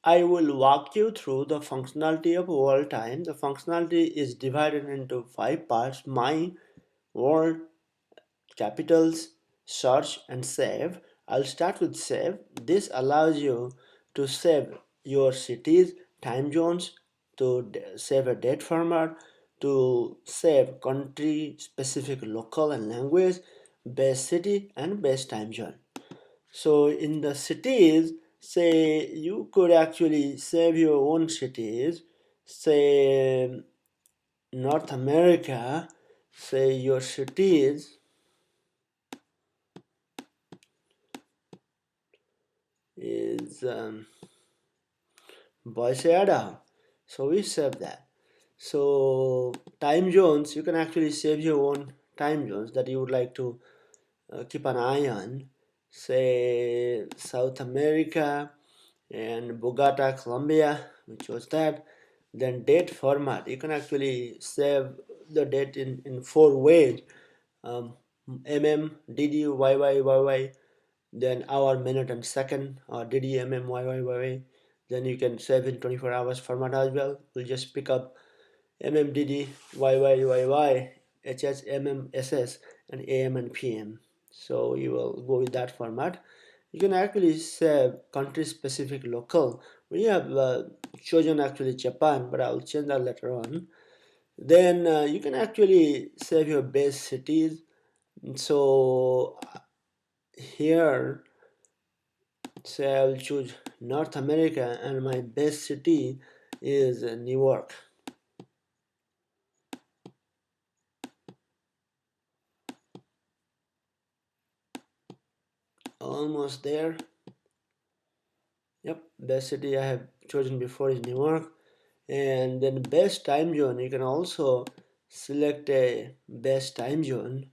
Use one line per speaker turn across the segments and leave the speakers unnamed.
I will walk you through the functionality of WorldTime. The functionality is divided into 5 parts: My World, Capitals, Search, and Save. I'll start with Save. This allows you to save your cities, time zones, to save a date format, to save country specific local and language, base city, and base time zone. So in the cities, say you could actually save your own cities, say North America, say your cities is Boise, Idaho. So we save that. So time zones, you can actually save your own time zones that you would like to keep an eye on. Say South America and Bogota, Colombia, which was that. Then date format, you can actually save the date in 4 ways: DD, YY, then hour, minute, and second, or DD, YY. Then you can save in 24 hours format as well. We'll just pick up DD, YY, SS, and AM and PM. So you will go with that format. You can actually save country specific local. We have chosen actually Japan, but I'll change that later on. Then you can actually save your base cities. So here, say I'll choose North America, and my base city is New York. Almost there. Yep, best city I have chosen before is New York. And then best time zone, you can also select a best time zone.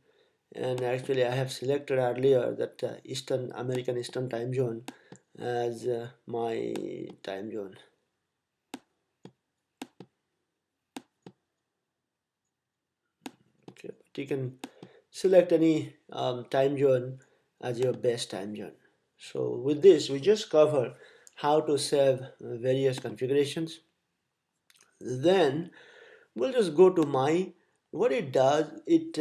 And actually I have selected earlier that American Eastern time zone as my time zone. Okay, but you can select any time zone as your best time zone. So with this, we just cover how to save various configurations. Then we'll just go to my. What it does, it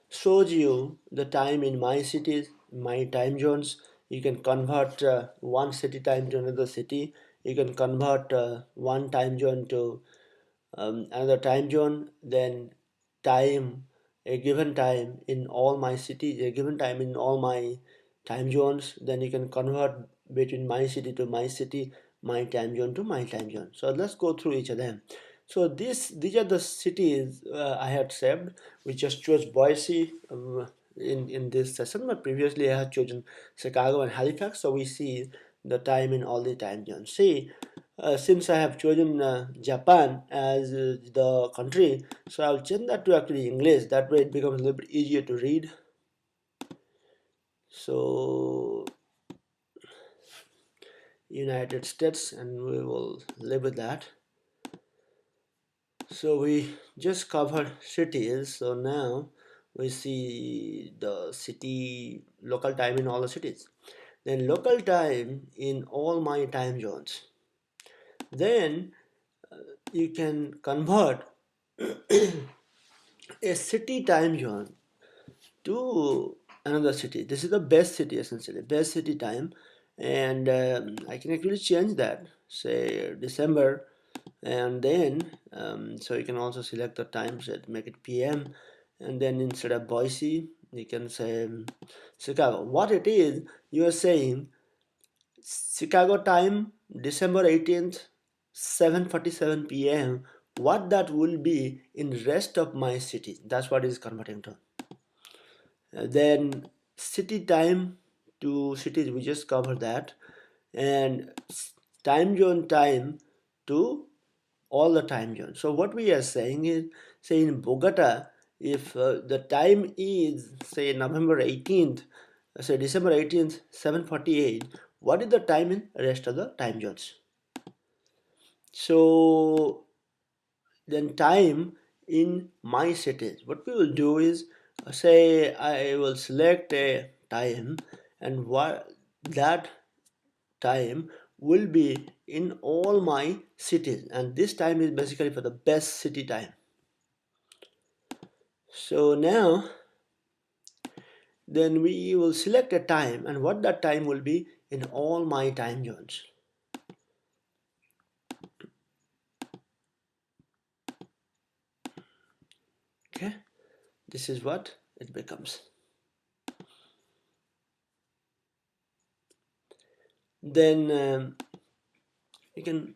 shows you the time in my cities, my time zones. You can convert one city time to another city. You can convert one time zone to another time zone. Then time, a given time in all my cities, a given time in all my time zones. Then you can convert between my city to my city, my time zone to my time zone. So let's go through each of them. So these are the cities I had saved. We just chose Boise in this session, but previously I had chosen Chicago and Halifax. So we see the time in all the time zones. See, since I have chosen Japan as the country, so I'll change that to actually English. That way it becomes a little bit easier to read. So United States, and we will live with that. So we just covered cities. So now we see the city local time in all the cities. Then local time in all my time zones. Then you can convert a city time zone to another city. This is the best city, essentially best city time, and I can actually change that, say December, and then so you can also select the time, set make it PM, and then instead of Boise you can say Chicago. What it is, you are saying Chicago time, December 18th, 7:47 p.m. What that will be in rest of my city. That's what is converting to. Then city time to cities, we just covered that. And time zone time to all the time zones. So what we are saying is, say in Bogota, if the time is say November 18th, say December 18th, 7:48, what is the time in rest of the time zones? So then time in my cities, what we will do is say I will select a time, and what that time will be in all my cities, and this time is basically for the best city time. So now then we will select a time and what that time will be in all my time zones. Okay, this is what it becomes. Then you can,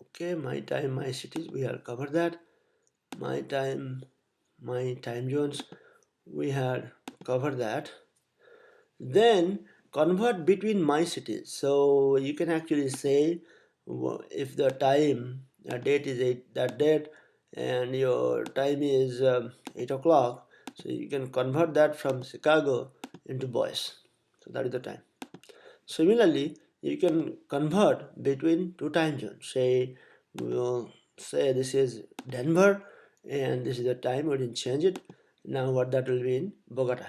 okay, my time, my cities, we have covered that. My time, my time zones, we had covered that. Then convert between my cities. So you can actually say if the time date is that date and your time is 8 o'clock, so you can convert that from Chicago into Boise. So that is the time. Similarly, you can convert between two time zones. Say we'll say this is Denver and this is the time. We didn't change it. Now what that will be in Bogota.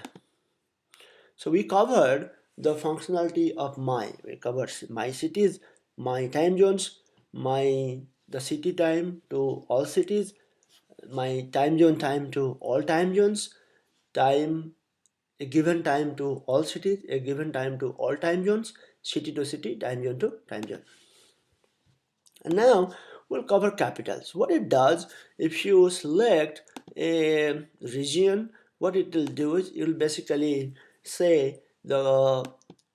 So we covered the functionality of my. We covered my cities, my time zones, my the city time to all cities, my time zone time to all time zones, time a given time to all cities, a given time to all time zones, city to city, time zone to time zone. And now we'll cover capitals. What it does, if you select a region, what it will do is it will basically say the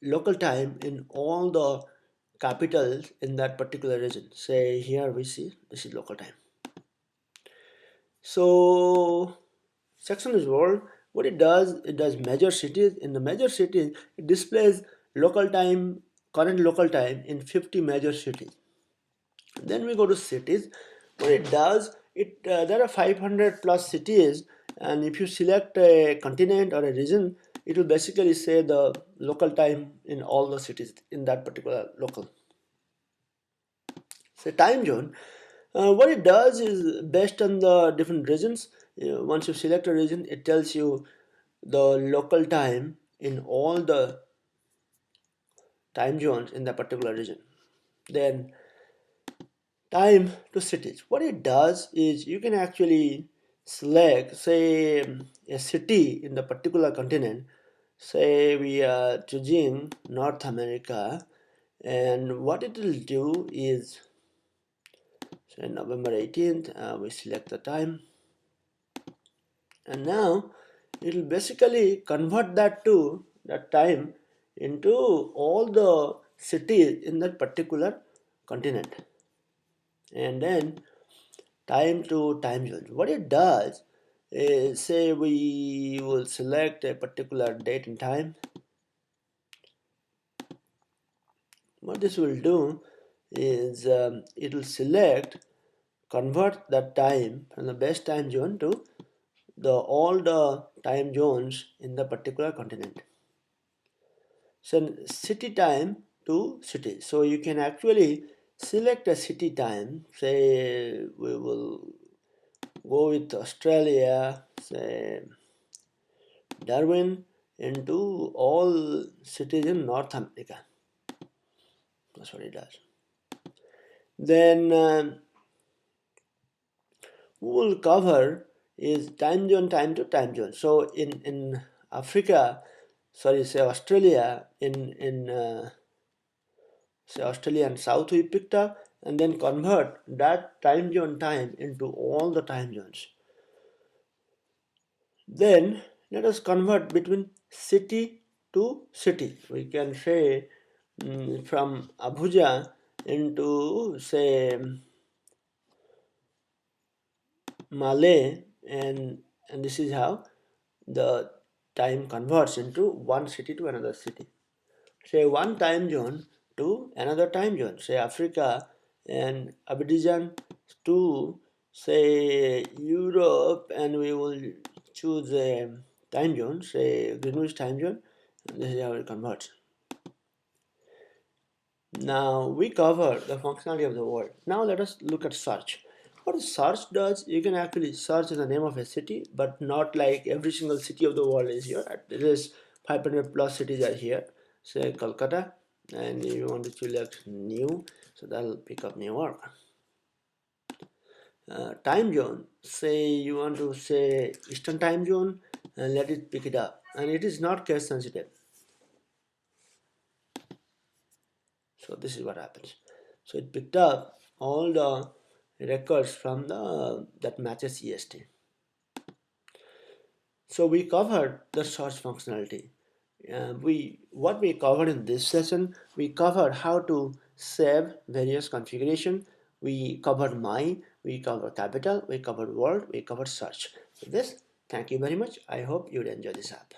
local time in all the capitals in that particular region. Say here we see this is local time. So section is world. What it does major cities. In the major cities, it displays local time, current local time in 50 major cities. Then we go to cities. What it does, there are 500 plus cities, and if you select a continent or a region, it will basically say the local time in all the cities in that particular local. So time zone, what it does is based on the different regions. Once you select a region, it tells you the local time in all the time zones in that particular region. Then time to cities. What it does is you can actually select, say, a city in the particular continent. Say we are choosing North America, and what it will do is, say, November 18th, we select the time, and now it will basically convert that time into all the cities in that particular continent. And then time to time zones. What it does is, say we will select a particular date and time. What this will do is it will select, convert that time from the best time zone to the all the time zones in the particular continent. So city time to city. So you can actually select a city time. Say we will go with Australia, say Darwin, into all cities in North America. That's what it does. Then we will cover is time zone, time to time zone. So in Africa, sorry, say Australia, in say Australia and South we picked up, and then convert that time zone time into all the time zones. Then let us convert between city to city. We can say from Abuja into, say, Malay, and this is how the time converts into one city to another city. Say one time zone to another time zone. Say Africa and Abidjan to, say, Europe, and we will choose a time zone, say Greenwich time zone, and this is how it converts. Now we cover the functionality of the word. Now let us look at search. What search does, you can actually search in the name of a city, but not like every single city of the world is here. There is 500 plus cities are here. Say Kolkata. and you want to select new, so that'll pick up New York. Time zone, say you want to say Eastern time zone, and let it pick it up, and it is not case sensitive. So this is what happens. So it picked up all the records from the that matches EST. So we covered the search functionality. What we covered in this session, we covered how to save various configuration. We covered my, we covered capital, we covered world, we covered search. So this, thank you very much. I hope you'd enjoy this app.